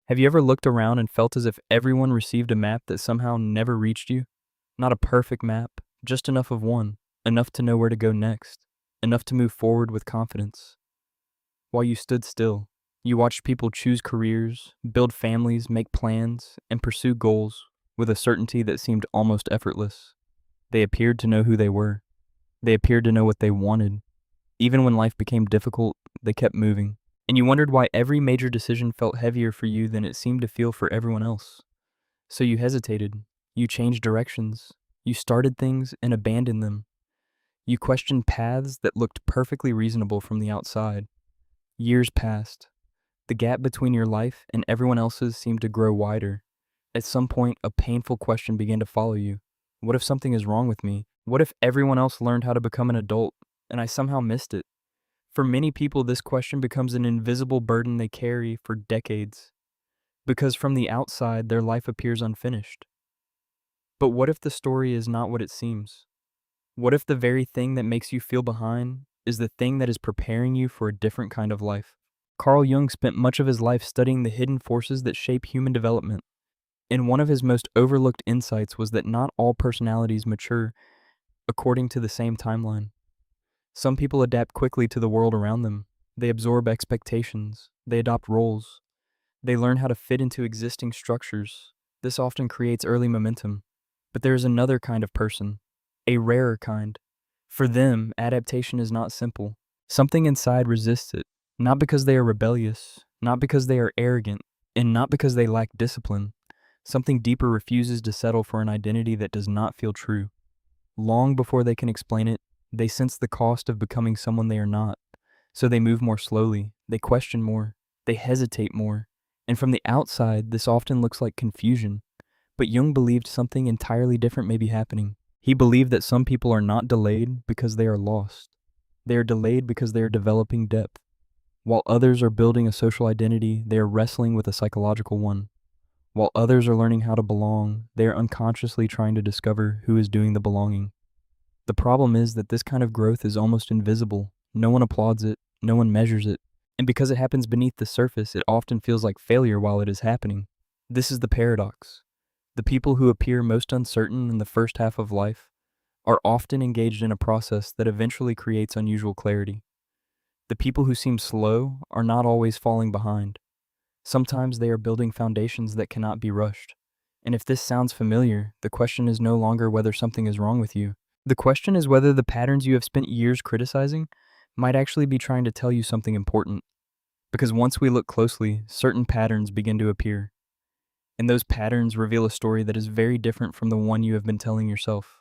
Have you ever looked around and felt as if everyone received a map that somehow never reached you? Not a perfect map, just enough of one, enough to know where to go next, enough to move forward with confidence. While you stood still, you watched people choose careers, build families, make plans, and pursue goals with a certainty that seemed almost effortless. They appeared to know who they were. They appeared to know what they wanted. Even when life became difficult, they kept moving. And you wondered why every major decision felt heavier for you than it seemed to feel for everyone else. So you hesitated. You changed directions. You started things and abandoned them. You questioned paths that looked perfectly reasonable from the outside. Years passed. The gap between your life and everyone else's seemed to grow wider. At some point, a painful question began to follow you. What if something is wrong with me? What if everyone else learned how to become an adult and I somehow missed it? For many people, this question becomes an invisible burden they carry for decades, because from the outside, their life appears unfinished. But what if the story is not what it seems? What if the very thing that makes you feel behind is the thing that is preparing you for a different kind of life? Carl Jung spent much of his life studying the hidden forces that shape human development, and one of his most overlooked insights was that not all personalities mature according to the same timeline. Some people adapt quickly to the world around them. They absorb expectations. They adopt roles. They learn how to fit into existing structures. This often creates early momentum. But there is another kind of person, a rarer kind. For them, adaptation is not simple. Something inside resists it, not because they are rebellious, not because they are arrogant, and not because they lack discipline. Something deeper refuses to settle for an identity that does not feel true. Long before they can explain it, they sense the cost of becoming someone they are not. So they move more slowly, they question more, they hesitate more. And from the outside, this often looks like confusion. But Jung believed something entirely different may be happening. He believed that some people are not delayed because they are lost. They are delayed because they are developing depth. While others are building a social identity, they are wrestling with a psychological one. While others are learning how to belong, they are unconsciously trying to discover who is doing the belonging. The problem is that this kind of growth is almost invisible. No one applauds it, no one measures it, and because it happens beneath the surface, it often feels like failure while it is happening. This is the paradox. The people who appear most uncertain in the first half of life are often engaged in a process that eventually creates unusual clarity. The people who seem slow are not always falling behind. Sometimes they are building foundations that cannot be rushed. And if this sounds familiar, the question is no longer whether something is wrong with you. The question is whether the patterns you have spent years criticizing might actually be trying to tell you something important. Because once we look closely, certain patterns begin to appear. And those patterns reveal a story that is very different from the one you have been telling yourself.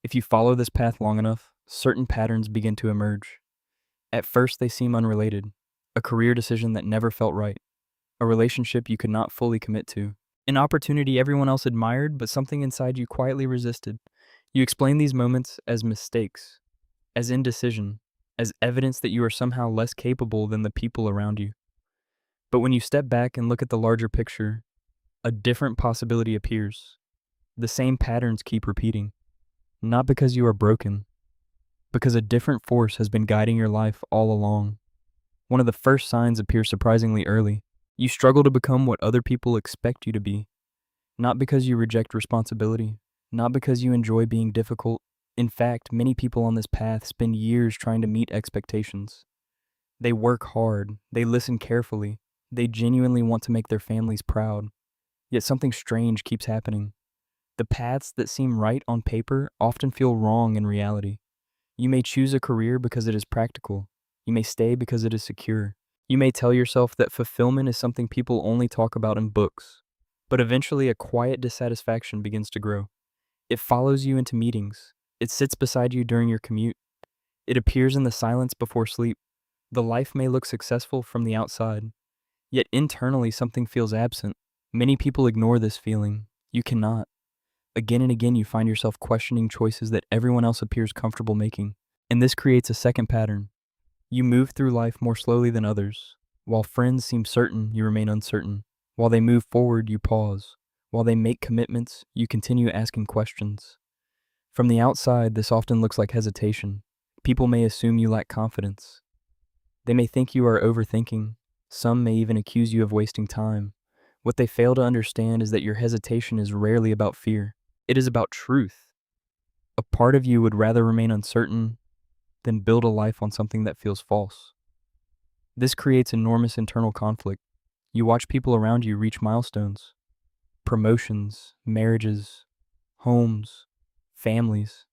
If you follow this path long enough, certain patterns begin to emerge. At first, they seem unrelated. A career decision that never felt right. A relationship you could not fully commit to. An opportunity everyone else admired, but something inside you quietly resisted. You explain these moments as mistakes, as indecision, as evidence that you are somehow less capable than the people around you. But when you step back and look at the larger picture, a different possibility appears. The same patterns keep repeating. Not because you are broken, because a different force has been guiding your life all along. One of the first signs appears surprisingly early. You struggle to become what other people expect you to be. Not because you reject responsibility, not because you enjoy being difficult. In fact, many people on this path spend years trying to meet expectations. They work hard, they listen carefully, they genuinely want to make their families proud. Yet something strange keeps happening. The paths that seem right on paper often feel wrong in reality. You may choose a career because it is practical. You may stay because it is secure. You may tell yourself that fulfillment is something people only talk about in books. But eventually a quiet dissatisfaction begins to grow. It follows you into meetings. It sits beside you during your commute. It appears in the silence before sleep. The life may look successful from the outside, yet internally something feels absent. Many people ignore this feeling. You cannot. Again and again you find yourself questioning choices that everyone else appears comfortable making. And this creates a second pattern. You move through life more slowly than others. While friends seem certain, you remain uncertain. While they move forward, you pause. While they make commitments, you continue asking questions. From the outside, this often looks like hesitation. People may assume you lack confidence. They may think you are overthinking. Some may even accuse you of wasting time, What they fail to understand is that your hesitation is rarely about fear. It is about truth. A part of you would rather remain uncertain than build a life on something that feels false. This creates enormous internal conflict. You watch people around you reach milestones, promotions, marriages, homes, families.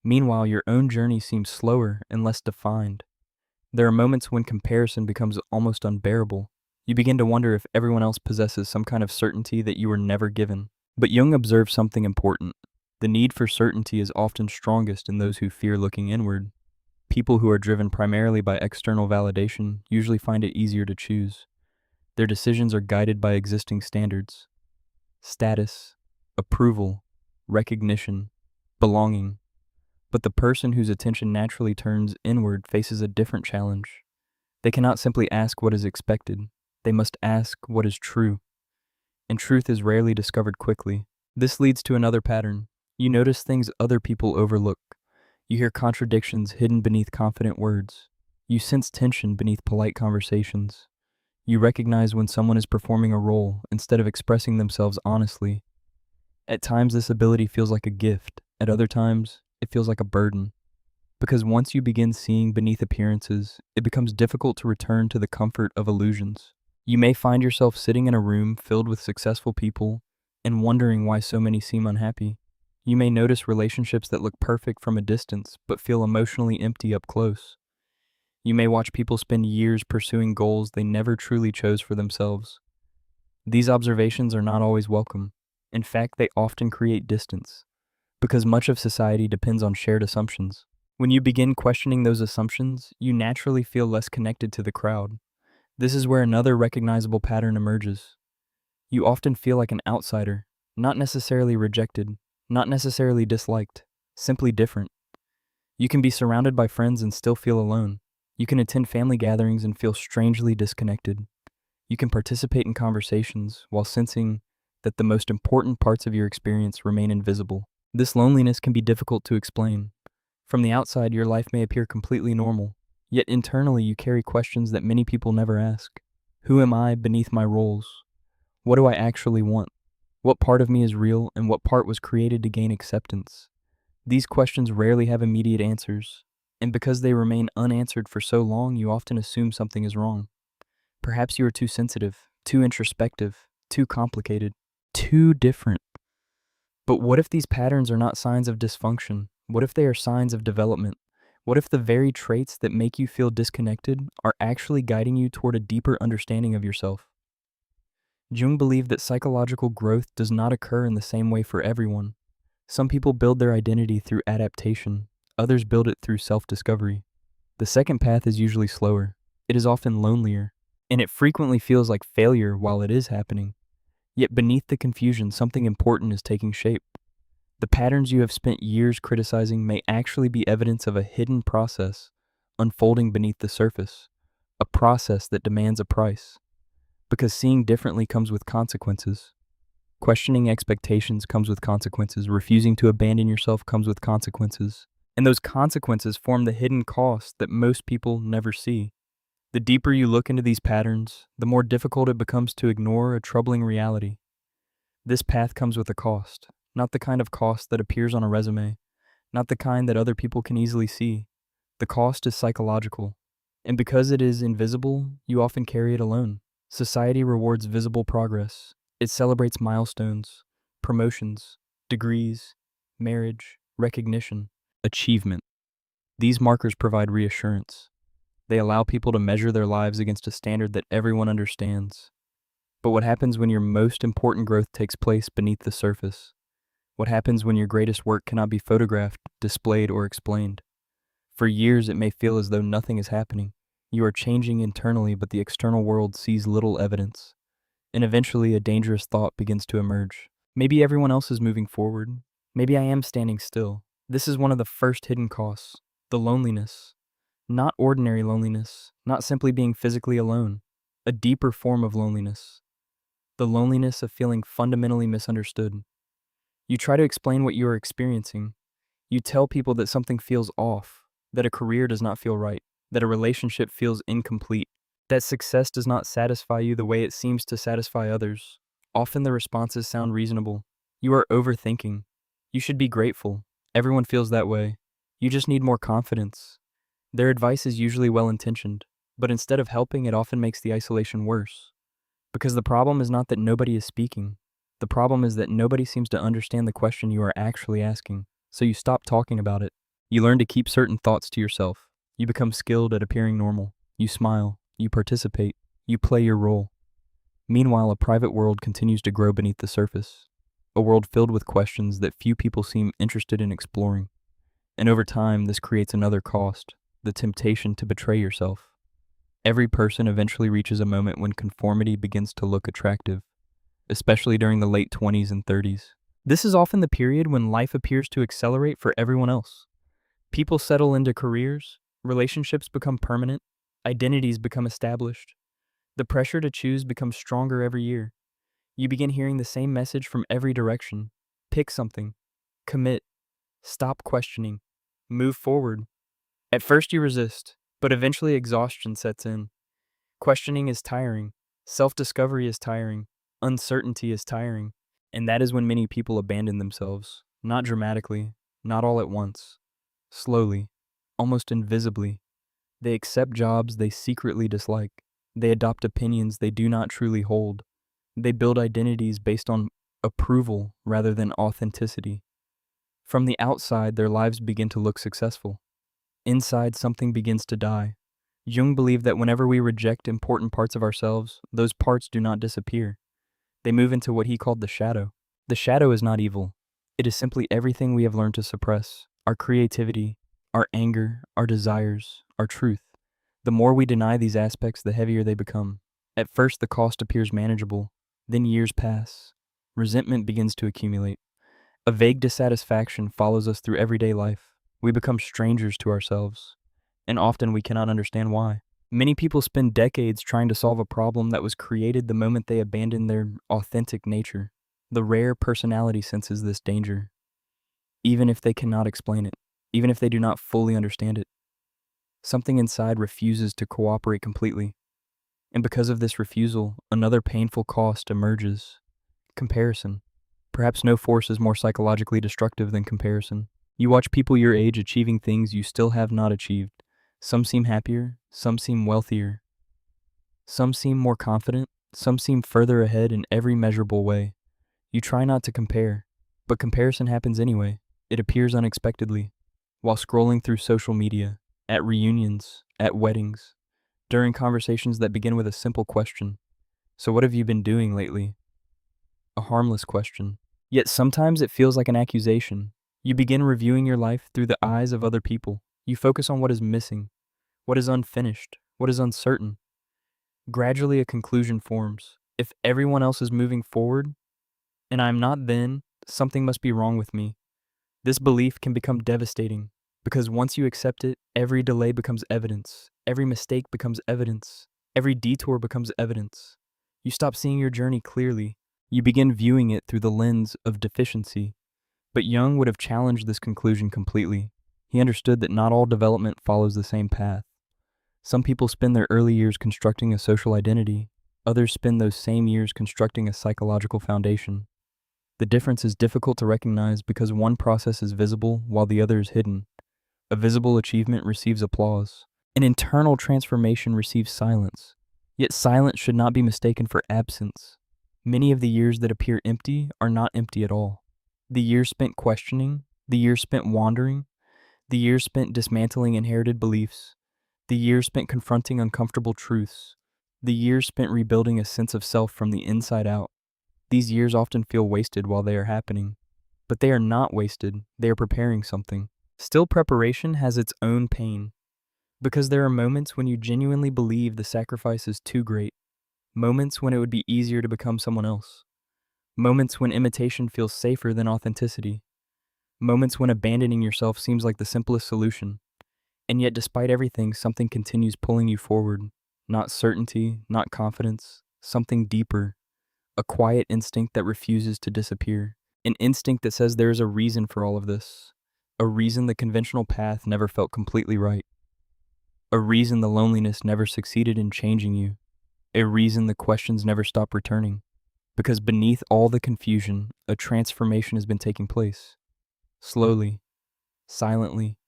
Meanwhile, your own journey seems slower and less defined. There are moments when comparison becomes almost unbearable. You begin to wonder if everyone else possesses some kind of certainty that you were never given. But Jung observed something important. The need for certainty is often strongest in those who fear looking inward. People who are driven primarily by external validation usually find it easier to choose. Their decisions are guided by existing standards: status, approval, recognition, belonging. But the person whose attention naturally turns inward faces a different challenge. They cannot simply ask what is expected. They must ask what is true. And truth is rarely discovered quickly. This leads to another pattern. You notice things other people overlook. You hear contradictions hidden beneath confident words. You sense tension beneath polite conversations. You recognize when someone is performing a role instead of expressing themselves honestly. At times, this ability feels like a gift. At other times, it feels like a burden. Because once you begin seeing beneath appearances, it becomes difficult to return to the comfort of illusions. You may find yourself sitting in a room filled with successful people and wondering why so many seem unhappy. You may notice relationships that look perfect from a distance but feel emotionally empty up close. You may watch people spend years pursuing goals they never truly chose for themselves. These observations are not always welcome. In fact, they often create distance, because much of society depends on shared assumptions. When you begin questioning those assumptions, you naturally feel less connected to the crowd. This is where another recognizable pattern emerges. You often feel like an outsider, not necessarily rejected, not necessarily disliked, simply different. You can be surrounded by friends and still feel alone. You can attend family gatherings and feel strangely disconnected. You can participate in conversations while sensing that the most important parts of your experience remain invisible. This loneliness can be difficult to explain. From the outside, your life may appear completely normal, yet internally you carry questions that many people never ask. Who am I beneath my roles? What do I actually want? What part of me is real and what part was created to gain acceptance? These questions rarely have immediate answers, and because they remain unanswered for so long, you often assume something is wrong. Perhaps you are too sensitive, too introspective, too complicated, too different. But what if these patterns are not signs of dysfunction? What if they are signs of development? What if the very traits that make you feel disconnected are actually guiding you toward a deeper understanding of yourself? Jung believed that psychological growth does not occur in the same way for everyone. Some people build their identity through adaptation, others build it through self-discovery. The second path is usually slower. It is often lonelier, and it frequently feels like failure while it is happening. Yet beneath the confusion, something important is taking shape. The patterns you have spent years criticizing may actually be evidence of a hidden process unfolding beneath the surface, a process that demands a price. Because seeing differently comes with consequences. Questioning expectations comes with consequences. Refusing to abandon yourself comes with consequences. And those consequences form the hidden cost that most people never see. The deeper you look into these patterns, the more difficult it becomes to ignore a troubling reality. This path comes with a cost, not the kind of cost that appears on a resume, not the kind that other people can easily see. The cost is psychological, and because it is invisible, you often carry it alone. Society rewards visible progress. It celebrates milestones, promotions, degrees, marriage, recognition, achievement. These markers provide reassurance. They allow people to measure their lives against a standard that everyone understands. But what happens when your most important growth takes place beneath the surface? What happens when your greatest work cannot be photographed, displayed, or explained? For years, it may feel as though nothing is happening. You are changing internally, but the external world sees little evidence. And eventually, a dangerous thought begins to emerge. Maybe everyone else is moving forward. Maybe I am standing still. This is one of the first hidden costs, the loneliness. Not ordinary loneliness, not simply being physically alone. A deeper form of loneliness. The loneliness of feeling fundamentally misunderstood. You try to explain what you are experiencing. You tell people that something feels off, that a career does not feel right, that a relationship feels incomplete. that success does not satisfy you the way it seems to satisfy others. Often the responses sound reasonable. You are overthinking. You should be grateful. Everyone feels that way. You just need more confidence. Their advice is usually well-intentioned, but instead of helping, it often makes the isolation worse. Because the problem is not that nobody is speaking. The problem is that nobody seems to understand the question you are actually asking, so you stop talking about it. You learn to keep certain thoughts to yourself. You become skilled at appearing normal. You smile. You participate. You play your role. Meanwhile, a private world continues to grow beneath the surface. A world filled with questions that few people seem interested in exploring. And over time, this creates another cost, the temptation to betray yourself. Every person eventually reaches a moment when conformity begins to look attractive, especially during the late 20s and 30s. This is often the period when life appears to accelerate for everyone else. People settle into careers, relationships become permanent, identities become established. The pressure to choose becomes stronger every year. You begin hearing the same message from every direction. Pick something. Commit. Stop questioning. Move forward. At first you resist, but eventually exhaustion sets in. Questioning is tiring. Self-discovery is tiring. Uncertainty is tiring. And that is when many people abandon themselves. Not dramatically, not all at once. Slowly, almost invisibly. They accept jobs they secretly dislike. They adopt opinions they do not truly hold. They build identities based on approval rather than authenticity. From the outside, their lives begin to look successful. Inside, something begins to die. Jung believed that whenever we reject important parts of ourselves, those parts do not disappear. They move into what he called the shadow. The shadow is not evil. It is simply everything we have learned to suppress: our creativity, our anger, our desires, our truth. The more we deny these aspects, the heavier they become. At first, the cost appears manageable. Then years pass. Resentment begins to accumulate. A vague dissatisfaction follows us through everyday life. We become strangers to ourselves, and often we cannot understand why. Many people spend decades trying to solve a problem that was created the moment they abandon their authentic nature. The rare personality senses this danger, even if they cannot explain it, even if they do not fully understand it. Something inside refuses to cooperate completely. And because of this refusal, another painful cost emerges: comparison. Perhaps no force is more psychologically destructive than comparison. You watch people your age achieving things you still have not achieved. Some seem happier, some seem wealthier, some seem more confident, some seem further ahead in every measurable way. You try not to compare, but comparison happens anyway. It appears unexpectedly, while scrolling through social media, at reunions, at weddings, during conversations that begin with a simple question. So what have you been doing lately? A harmless question. Yet sometimes it feels like an accusation. You begin reviewing your life through the eyes of other people. You focus on what is missing, what is unfinished, what is uncertain. Gradually a conclusion forms. If everyone else is moving forward, and I am not, then something must be wrong with me. This belief can become devastating, because once you accept it, every delay becomes evidence. Every mistake becomes evidence. Every detour becomes evidence. You stop seeing your journey clearly. You begin viewing it through the lens of deficiency. But Jung would have challenged this conclusion completely. He understood that not all development follows the same path. Some people spend their early years constructing a social identity. Others spend those same years constructing a psychological foundation. The difference is difficult to recognize because one process is visible while the other is hidden. A visible achievement receives applause. An internal transformation receives silence. Yet silence should not be mistaken for absence. Many of the years that appear empty are not empty at all. The years spent questioning, the years spent wandering, the years spent dismantling inherited beliefs, the years spent confronting uncomfortable truths, the years spent rebuilding a sense of self from the inside out. These years often feel wasted while they are happening, but they are not wasted. They are preparing something. Still, preparation has its own pain, because there are moments when you genuinely believe the sacrifice is too great, moments when it would be easier to become someone else, moments when imitation feels safer than authenticity, moments when abandoning yourself seems like the simplest solution. And yet, despite everything, something continues pulling you forward. Not certainty, not confidence, something deeper. A quiet instinct that refuses to disappear. An instinct that says there is a reason for all of this. A reason the conventional path never felt completely right. a reason the loneliness never succeeded in changing you, a reason the questions never stop returning. Because beneath all the confusion, a transformation has been taking place. Slowly, silently,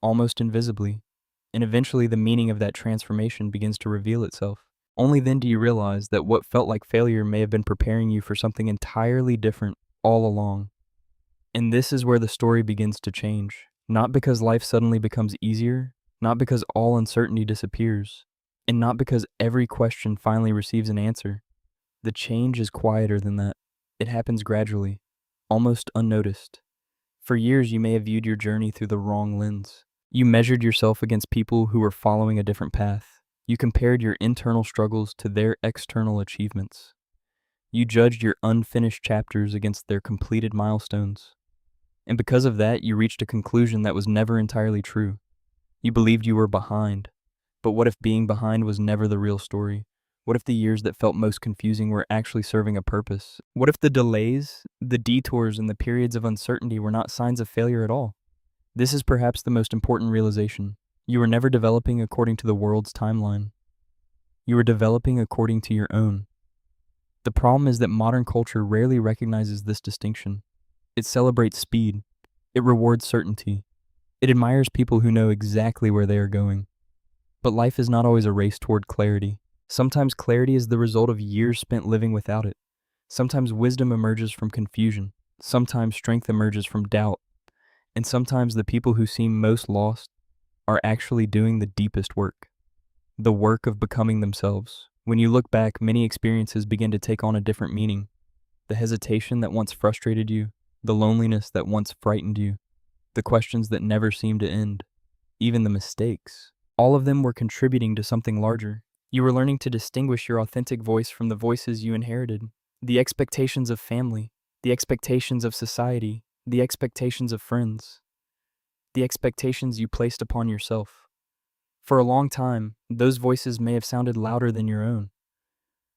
almost invisibly, and eventually the meaning of that transformation begins to reveal itself. Only then do you realize that what felt like failure may have been preparing you for something entirely different all along. And this is where the story begins to change. Not because life suddenly becomes easier, not because all uncertainty disappears, and not because every question finally receives an answer. The change is quieter than that. It happens gradually, almost unnoticed. For years, you may have viewed your journey through the wrong lens. You measured yourself against people who were following a different path. You compared your internal struggles to their external achievements. You judged your unfinished chapters against their completed milestones. And because of that, you reached a conclusion that was never entirely true. You believed you were behind. But what if being behind was never the real story? What if the years that felt most confusing were actually serving a purpose? What if the delays, the detours, and the periods of uncertainty were not signs of failure at all? This is perhaps the most important realization. You were never developing according to the world's timeline. You were developing according to your own. The problem is that modern culture rarely recognizes this distinction. It celebrates speed. It rewards certainty. It admires people who know exactly where they are going. But life is not always a race toward clarity. Sometimes clarity is the result of years spent living without it. Sometimes wisdom emerges from confusion. Sometimes strength emerges from doubt. And sometimes the people who seem most lost are actually doing the deepest work. The work of becoming themselves. When you look back, many experiences begin to take on a different meaning. The hesitation that once frustrated you, the loneliness that once frightened you, the questions that never seemed to end, even the mistakes. All of them were contributing to something larger. You were learning to distinguish your authentic voice from the voices you inherited. The expectations of family, the expectations of society, the expectations of friends, the expectations you placed upon yourself. For a long time, those voices may have sounded louder than your own.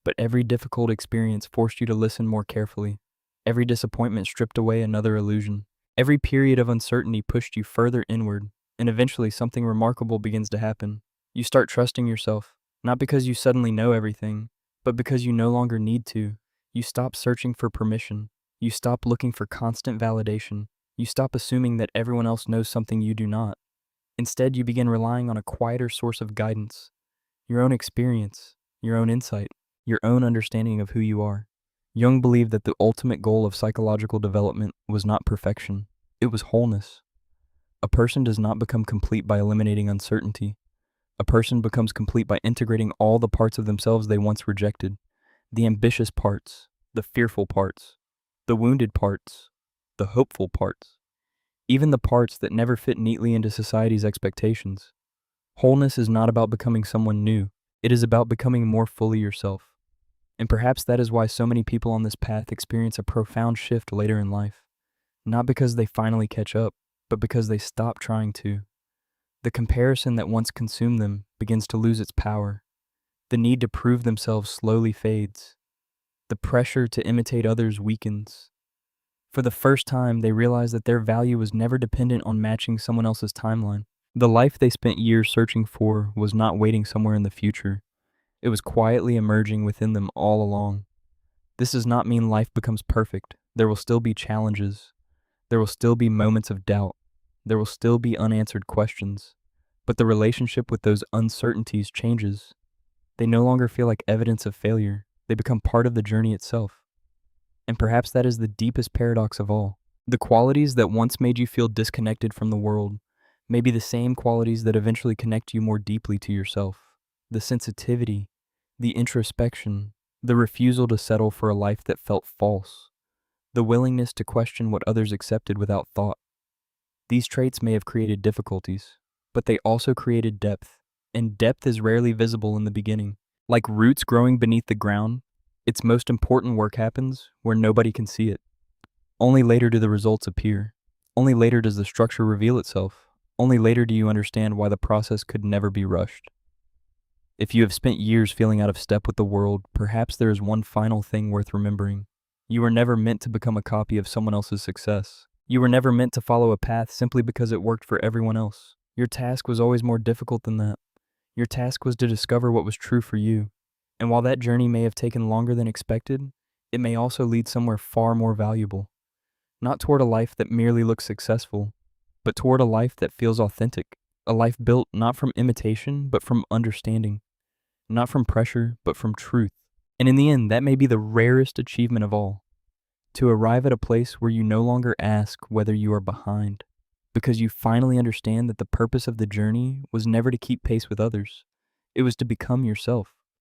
But every difficult experience forced you to listen more carefully. Every disappointment stripped away another illusion. Every period of uncertainty pushed you further inward, and eventually something remarkable begins to happen. You start trusting yourself. Not because you suddenly know everything, but because you no longer need to. You stop searching for permission. You stop looking for constant validation. You stop assuming that everyone else knows something you do not. Instead, you begin relying on a quieter source of guidance, your own experience, your own insight, your own understanding of who you are. Jung believed that the ultimate goal of psychological development was not perfection, it was wholeness. A person does not become complete by eliminating uncertainty. A person becomes complete by integrating all the parts of themselves they once rejected. The ambitious parts, the fearful parts, the wounded parts, the hopeful parts, even the parts that never fit neatly into society's expectations. Wholeness is not about becoming someone new. It is about becoming more fully yourself. And perhaps that is why so many people on this path experience a profound shift later in life. Not because they finally catch up, but because they stop trying to. The comparison that once consumed them begins to lose its power. The need to prove themselves slowly fades. The pressure to imitate others weakens. For the first time, they realize that their value was never dependent on matching someone else's timeline. The life they spent years searching for was not waiting somewhere in the future. It was quietly emerging within them all along. This does not mean life becomes perfect. There will still be challenges. There will still be moments of doubt. There will still be unanswered questions. But the relationship with those uncertainties changes. They no longer feel like evidence of failure. They become part of the journey itself. And perhaps that is the deepest paradox of all. The qualities that once made you feel disconnected from the world may be the same qualities that eventually connect you more deeply to yourself. The sensitivity, the introspection, the refusal to settle for a life that felt false, the willingness to question what others accepted without thought. These traits may have created difficulties, but they also created depth, and depth is rarely visible in the beginning. Like roots growing beneath the ground, its most important work happens where nobody can see it. Only later do the results appear. Only later does the structure reveal itself. Only later do you understand why the process could never be rushed. If you have spent years feeling out of step with the world, perhaps there is one final thing worth remembering. You were never meant to become a copy of someone else's success. You were never meant to follow a path simply because it worked for everyone else. Your task was always more difficult than that. Your task was to discover what was true for you. And while that journey may have taken longer than expected, it may also lead somewhere far more valuable. Not toward a life that merely looks successful, but toward a life that feels authentic. A life built not from imitation, but from understanding. Not from pressure, but from truth. And in the end, that may be the rarest achievement of all. To arrive at a place where you no longer ask whether you are behind, because you finally understand that the purpose of the journey was never to keep pace with others. It was to become yourself.